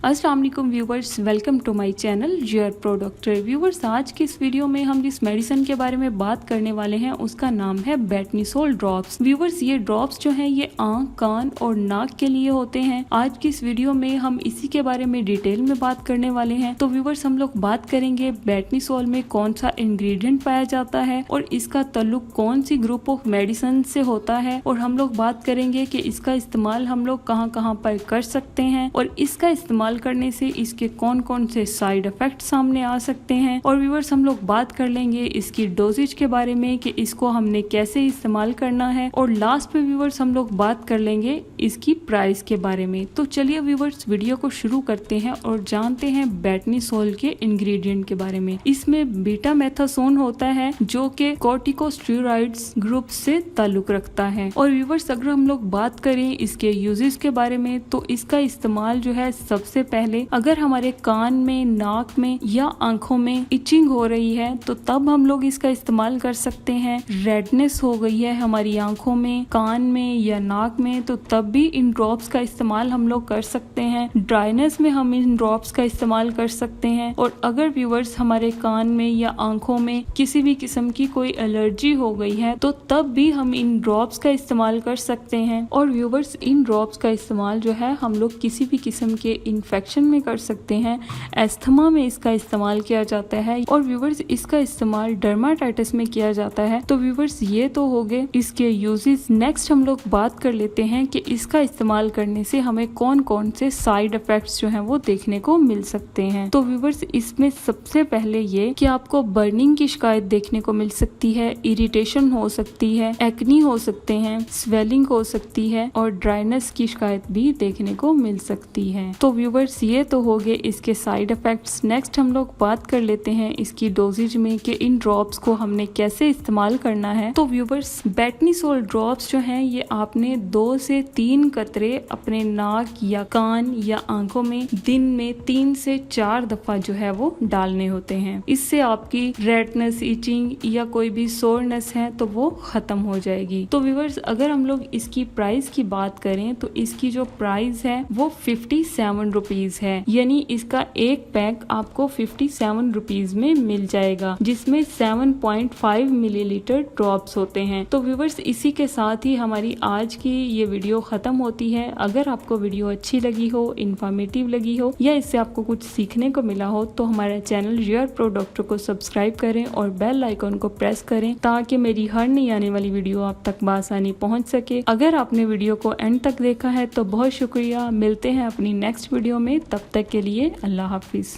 अस्सलाम वालेकुम viewers, welcome to my channel your product. Viewers, आज की इस वीडियो में हम जिस मेडिसिन के बारे में बात करने वाले हैं उसका नाम है बेटनीसोल ड्रॉप्स। व्यूवर्स, ये ड्रॉप्स जो हैं ये आंख, कान और नाक के लिए होते हैं। आज की इस वीडियो में हम इसी के बारे में डिटेल में बात करने वाले हैं। तो व्यूवर्स, हम लोग बात करेंगे बेटनीसोल में कौन सा इंग्रेडिएंट पाया जाता है और इसका ताल्लुक कौन सी ग्रुप ऑफ मेडिसिन से होता है, और हम लोग बात करेंगे कि इसका इस्तेमाल हम लोग कहाँ पर कर सकते हैं और इसका इस्तेमाल करने से इसके कौन कौन से साइड इफेक्ट सामने आ सकते हैं। और व्यूअर्स, हम लोग बात कर लेंगे इसकी डोजेज के बारे में कि इसको हमने कैसे इस्तेमाल करना है, और लास्ट में व्यूअर्स हम लोग बात कर लेंगे इसकी प्राइस के बारे में। तो चलिए व्यूअर्स, वीडियो को शुरू करते हैं और जानते हैं बेटनीसोल के इंग्रेडिएंट के बारे में। इसमें बीटामेथासोन होता है जो कि कॉर्टिकोस्टेरॉइड्स ग्रुप से ताल्लुक रखता है। और व्यूअर्स, अगर हम लोग बात करें इसके यूजेस के बारे में तो इसका इस्तेमाल जो है सबसे पहले अगर हमारे कान में, नाक में या आंखों में इचिंग हो रही है तो तब हम लोग इसका इस्तेमाल कर सकते हैं। रेडनेस हो गई है हमारी आंखों में, कान में या नाक में, तो तब भी इन ड्रॉप्स का इस्तेमाल हम लोग कर सकते हैं। ड्राइनेस में हम इन ड्रॉप्स का इस्तेमाल कर सकते हैं। और अगर व्यूअर्स हमारे कान में या आंखों में किसी भी किस्म की कोई एलर्जी हो गई है तो तब भी हम इन ड्रॉप्स का इस्तेमाल कर सकते हैं। और व्यूअर्स, इन ड्रॉप्स का इस्तेमाल जो है हम लोग किसी भी किस्म के इन्फेक्शन में कर सकते हैं। एस्थमा में इसका इस्तेमाल किया जाता है। और व्यूअर्स, इसका इस्तेमाल डर्माटाइटिस में किया जाता है। तो व्यूअर्स, ये तो हो गए इसके यूजेस। नेक्स्ट हम लोग बात कर लेते हैं कि इसका इस्तेमाल करने से हमें कौन कौन से साइड इफेक्ट्स जो हैं वो देखने को मिल सकते हैं। तो व्यूअर्स, इसमें सबसे पहले ये कि आपको बर्निंग की शिकायत देखने को मिल सकती है, इरिटेशन हो सकती है, एक्नी हो सकते हैं, स्वेलिंग हो सकती है और ड्राइनेस की शिकायत भी देखने को मिल सकती है। तो व्यूअर्स, ये तो हो गए इसके साइड इफेक्ट्स। नेक्स्ट हम लोग बात कर लेते हैं इसकी डोजेज में कि इन ड्रॉप्स को हमने कैसे इस्तेमाल करना है। तो व्यूअर्स, बेटनीसोल ड्रॉप्स जो हैं ये आपने 2 से 3 कतरे अपने नाक या कान या आंखों में दिन में 3 से 4 दफा जो है वो डालने होते हैं। इससे आपकी रेडनेस, इचिंग या कोई भी सोरनेस है तो वो खत्म हो जाएगी। तो व्यूअर्स, अगर हम लोग इसकी प्राइस की बात करें तो इसकी जो प्राइस है वो 57 रुपीज है, यानी इसका एक पैक आपको 57 रुपीज में मिल जाएगा, जिसमें 7.5 मिलीलीटर ड्रॉप्स होते हैं। तो व्यूअर्स, इसी के साथ ही हमारी आज की ये वीडियो खत्म होती है। अगर आपको वीडियो अच्छी लगी हो, इंफॉर्मेटिव लगी हो या इससे आपको कुछ सीखने को मिला हो तो हमारा चैनल योर प्रोडक्ट को सब्सक्राइब करें और बेल आइकन को प्रेस करें ताकि मेरी हर नई आने वाली वीडियो आप तक बआसानी पहुंच सके। अगर आपने वीडियो को एंड तक देखा है तो बहुत शुक्रिया। मिलते हैं अपनी नेक्स्ट वीडियो में, तब तक के लिए अल्लाह हाफिज।